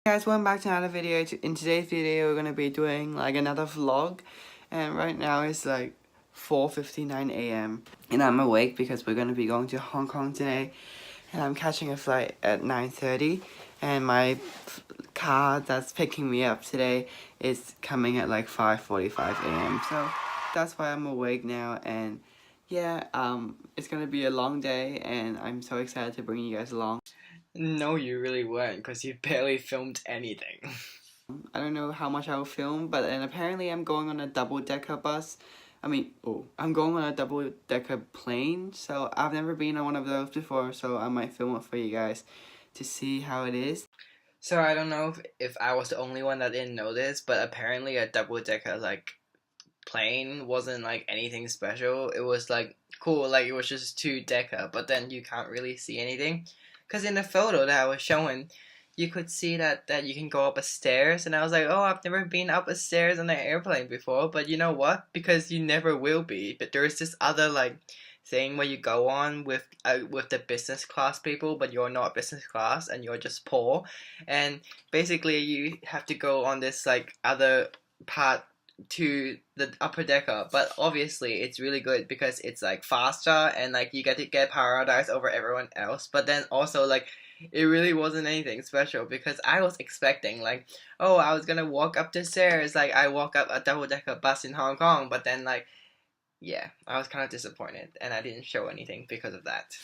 Guys, welcome back to another video. In today's video, we're gonna be doing like another vlog, and right now it's like 4:59 a.m. and I'm awake because we're gonna be going to Hong Kong today, and I'm catching a flight at 9:30, and my car that's picking me up today is coming at like 5:45 a.m. So that's why I'm awake now, and yeah, it's gonna be a long day, and I'm so excited to bring you guys along. No, you really weren't, because you barely filmed anything. I don't know how much I'll film, but then apparently I'm going on a double-decker bus. I'm going on a double-decker plane, so I've never been on one of those before, so I might film it for you guys to see how it is. So I don't know if I was the only one that didn't know this, but apparently a double-decker, plane wasn't, anything special. It was, cool, it was just two-decker, but then you can't really see anything. Because in the photo that I was showing, you could see that you can go up a stairs, and I was like, oh, I've never been up a stairs on an airplane before, but you know what? Because you never will be. But there's this other, thing where you go on with the business class people, but you're not business class, and you're just poor, and basically you have to go on this, other part to the upper decker, but obviously it's really good because it's faster, and you get to get paradise over everyone else. But then also it really wasn't anything special, because I was expecting oh, I was gonna walk up the stairs like I walk up a double decker bus in Hong Kong, but then yeah, I was kind of disappointed, and I didn't show anything because of that.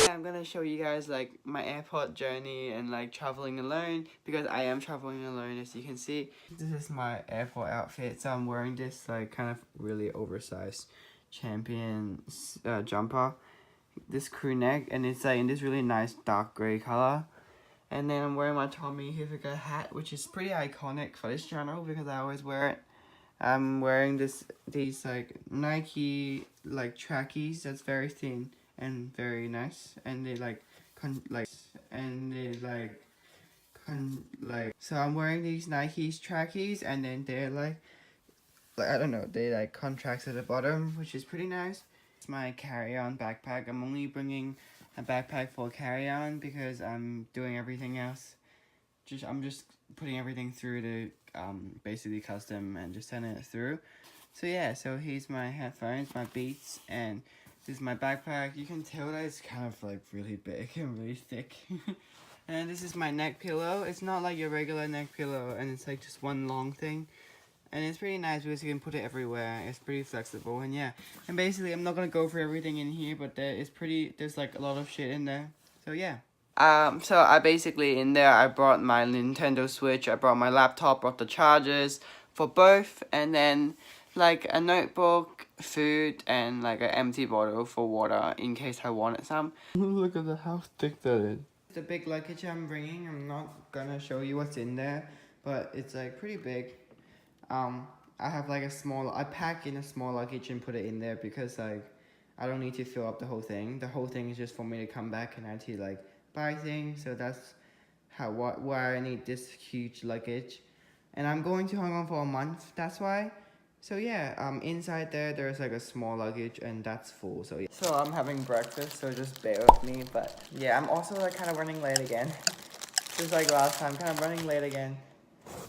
I'm gonna show you guys my airport journey and traveling alone, because I am traveling alone, as you can see. This is my airport outfit, so I'm wearing this kind of really oversized champion jumper, this crew neck, and it's in this really nice dark gray color. And then I'm wearing my Tommy Hilfiger hat, which is pretty iconic for this channel because I always wear it. I'm wearing these Nike trackies that's very thin and very nice, and they so I'm wearing these Nike's trackies, and then they're I don't know, they contracts at the bottom, which is pretty nice. It's my carry-on backpack. I'm only bringing a backpack for carry-on because I'm doing everything else. I'm just putting everything through to basically custom and just sending it through. So yeah, so here's my headphones, my Beats, and this is my backpack. You can tell that it's kind of really big and really thick. And this is my neck pillow. It's not like your regular neck pillow, and it's just one long thing. And it's pretty nice because you can put it everywhere. It's pretty flexible, and yeah. And basically, I'm not gonna go for everything in here, but there's a lot of shit in there. So yeah. So I basically, in there, I brought my Nintendo Switch, I brought my laptop, brought the chargers for both, and then a notebook, food, and an empty bottle for water in case I wanted some. Look at how thick that is. The big luggage I'm bringing, I'm not gonna show you what's in there, but it's pretty big. I have I pack in a small luggage and put it in there because I don't need to fill up the whole thing. The whole thing is just for me to come back and actually buy things. So that's why I need this huge luggage. And I'm going to Hong Kong for a month, that's why. So yeah, inside there's a small luggage, and that's full. So yeah. So I'm having breakfast, so just bear with me. But yeah, I'm also kind of running late again. Just like last time, kind of running late again.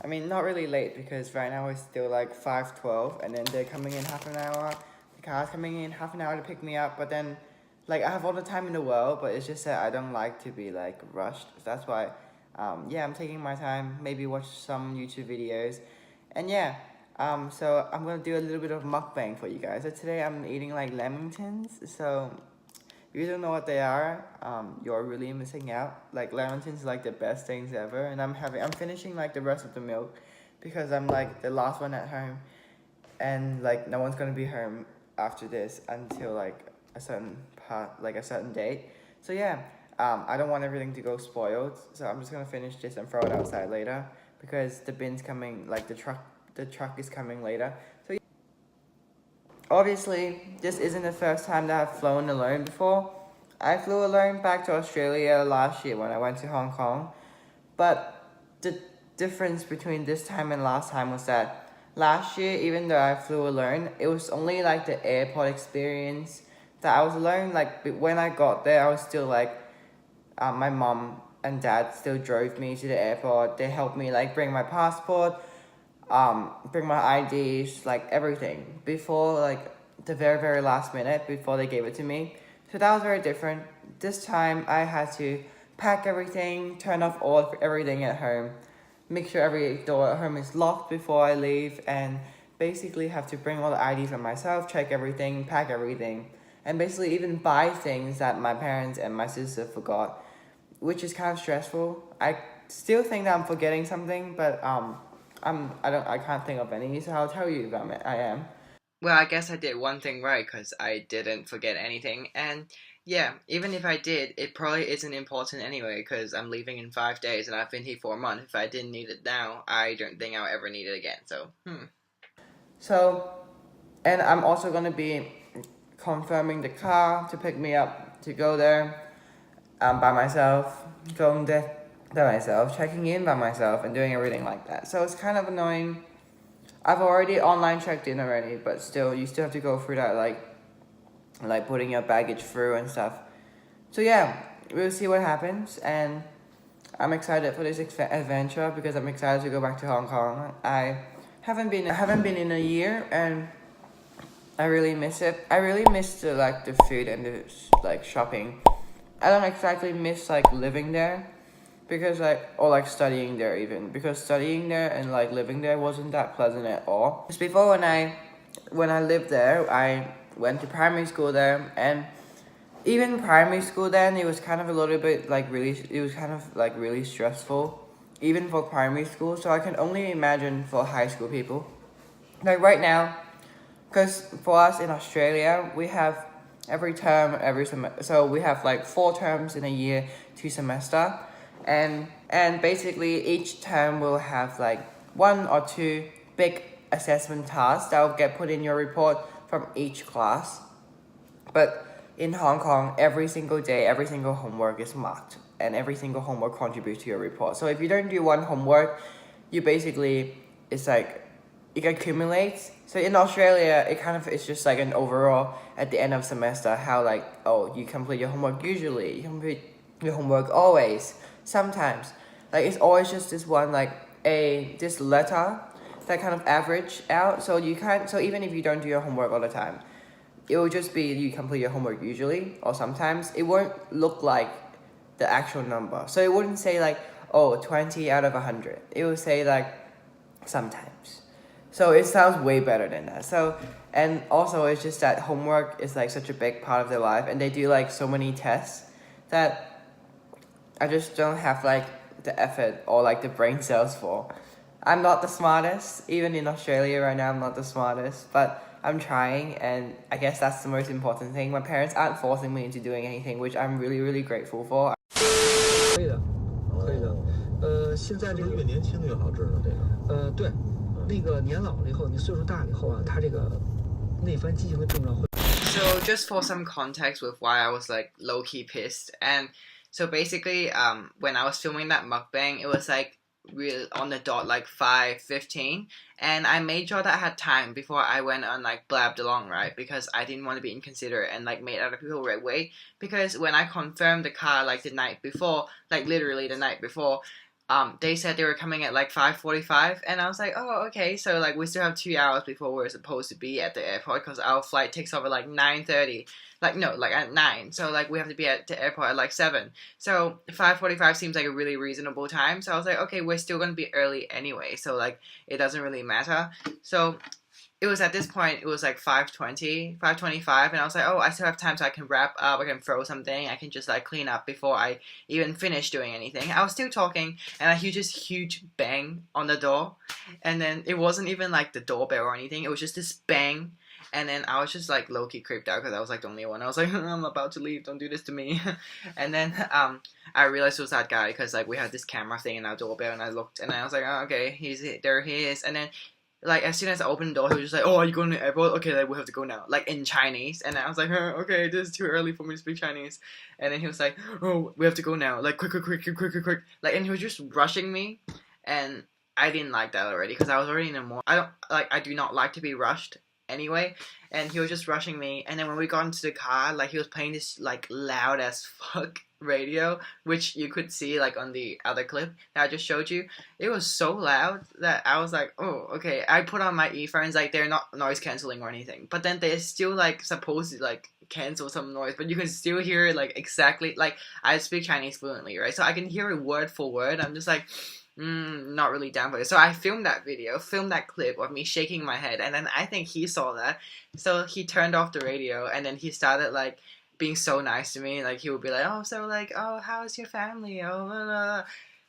I mean, not really late, because right now it's still 5:12, and then they're coming in half an hour. The car's coming in half an hour to pick me up, but then I have all the time in the world, but it's just that I don't like to be rushed. So that's why yeah, I'm taking my time, maybe watch some YouTube videos. And yeah, so I'm gonna do a little bit of mukbang for you guys. So today I'm eating lamingtons. So if you don't know what they are, you're really missing out. Lamingtons are the best things ever, and I'm finishing the rest of the milk because I'm the last one at home, and no one's gonna be home after this until a certain a certain date. So yeah, I don't want everything to go spoiled, so I'm just gonna finish this and throw it outside later because the bin's coming, the truck is coming later. So obviously, this isn't the first time that I've flown alone before. I flew alone back to Australia last year when I went to Hong Kong. But the difference between this time and last time was that last year, even though I flew alone, it was only the airport experience that I was alone. When I got there, I was still my mom and dad still drove me to the airport. They helped me like bring my passport, bring my IDs, like everything before like the very last minute before they gave it to me. So that was very different. This time I had to pack everything, turn off everything at home, make sure every door at home is locked before I leave, and basically have to bring all the IDs for myself, check everything, pack everything, and basically even buy things that my parents and my sister forgot, which is kind of stressful. I still think that I'm forgetting something, but I can't think of any, so I'll tell you if I am. Well, I guess I did one thing right because I didn't forget anything. And yeah, even if I did, it probably isn't important anyway because I'm leaving in 5 days and I've been here for a month. If I didn't need it now, I don't think I'll ever need it again. So, So, and I'm also gonna be confirming the car to pick me up to go there by myself, going there by myself, checking in by myself, and doing everything like that. So it's kind of annoying. I've already online checked in already, but still, you still have to go through that, like putting your baggage through and stuff. So yeah, we'll see what happens, and I'm excited for this adventure because I'm excited to go back to Hong Kong. I haven't been in a year, and I really miss it. I really miss the food and the like shopping. I don't exactly miss like living there because or like studying there even because studying there and like living there wasn't that pleasant at all. Just before when I lived there, I went to primary school there, and even primary school then it was kind of a little bit like really stressful even for primary school, so I can only imagine for high school people. Like right now, because for us in Australia, we have every term, every semester. So we have like 4 terms in a year, 2 semester, and basically each term will have like 1 or 2 big assessment tasks that will get put in your report from each class. But in Hong Kong, every single day, every single homework is marked, and every single homework contributes to your report. So if you don't do one homework, you basically it's like it accumulates. So in Australia, it kind of is just like an overall at the end of semester how like you complete your homework usually, you complete your homework always, sometimes like it's always just this one like this letter that kind of average out. So you can't. So even if you don't do your homework all the time, it will just be you complete your homework usually or sometimes. It won't look like the actual number. So it wouldn't say like 20 out of 100. It will say like sometimes. So it sounds way better than that. So, and also it's just that homework is like such a big part of their life, and they do like so many tests that I just don't have like the effort or like the brain cells for. I'm not the smartest, even in Australia right now I'm not the smartest, but I'm trying, and I guess that's the most important thing. My parents aren't forcing me into doing anything, which I'm really grateful for. 可以的，可以的。现在这个越年轻越好治呢，这个。对，那个年老了以后，你岁数大了以后啊，它这个内翻畸形的症状会。So just for some context with why I was like low key pissed, and so basically, when I was filming that mukbang, it was like real on the dot like 5:15, and I made sure that I had time before I went on like blabbed along, right? Because I didn't want to be inconsiderate and like made other people wait. Because when I confirmed the car like the night before, like literally the night before, they said they were coming at like 5:45, and I was like, oh, okay, so like we still have 2 hours before we're supposed to be at the airport because our flight takes off at like 9:30, like no, like at 9, so like we have to be at the airport at like 7, so 5:45 seems like a really reasonable time. So I was like, okay, we're still gonna be early anyway, so like it doesn't really matter. So it was at this point, it was like 5:20, 5:25, and I was like, oh, I still have time, so I can wrap up, I can throw something, I can just like clean up before I even finish doing anything. I was still talking, and I heard this huge bang on the door, and then it wasn't even like the doorbell or anything, it was just this bang, and then I was just like low-key creeped out because I was like the only one. I was like, I'm about to leave, don't do this to me. And then I realized it was that guy because like we had this camera thing in our doorbell, and I looked, and I was like, oh, okay, there he is. And then like as soon as I opened the door, he was just like, oh, are you going to the airport? Okay, like we have to go now, like in Chinese. And I was like, okay, this is too early for me to speak Chinese. And then he was like, oh, we have to go now, like quick, like, and he was just rushing me, and I didn't like that already because I was already in a more, I do not like to be rushed anyway, and he was just rushing me. And then when we got into the car, like he was playing this like loud as fuck radio, which you could see like on the other clip that I just showed you. It was so loud that I was like, oh, okay. I put on my earphones, like they're not noise cancelling or anything, but then they're still like supposed to like cancel some noise, but you can still hear it like exactly. Like I speak Chinese fluently, right? So I can hear it word for word. I'm just like, not really down for it. So I filmed that clip of me shaking my head, and then I think he saw that, so he turned off the radio, and then he started like being so nice to me. Like he would be like, oh, so like, oh, how's your family? Oh, blah, blah.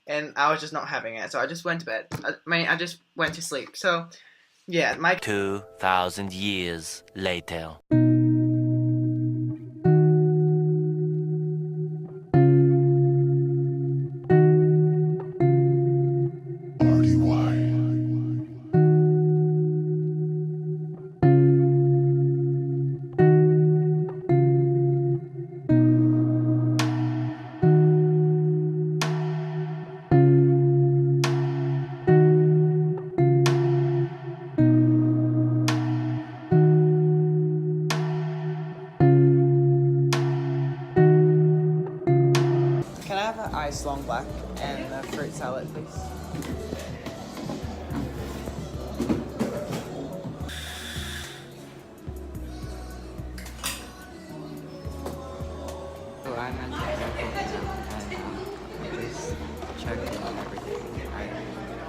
And I was just not having it, so I just went to bed. I just went to sleep. So yeah, 2,000 years later. Can I have an ice long black and a fruit salad, please? So I'm at the airport now, and I just checked on everything.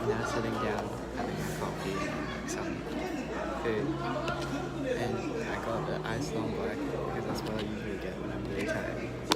I'm now sitting down, having a coffee and some food. And I got the ice long black because that's what I usually get when I'm really tired.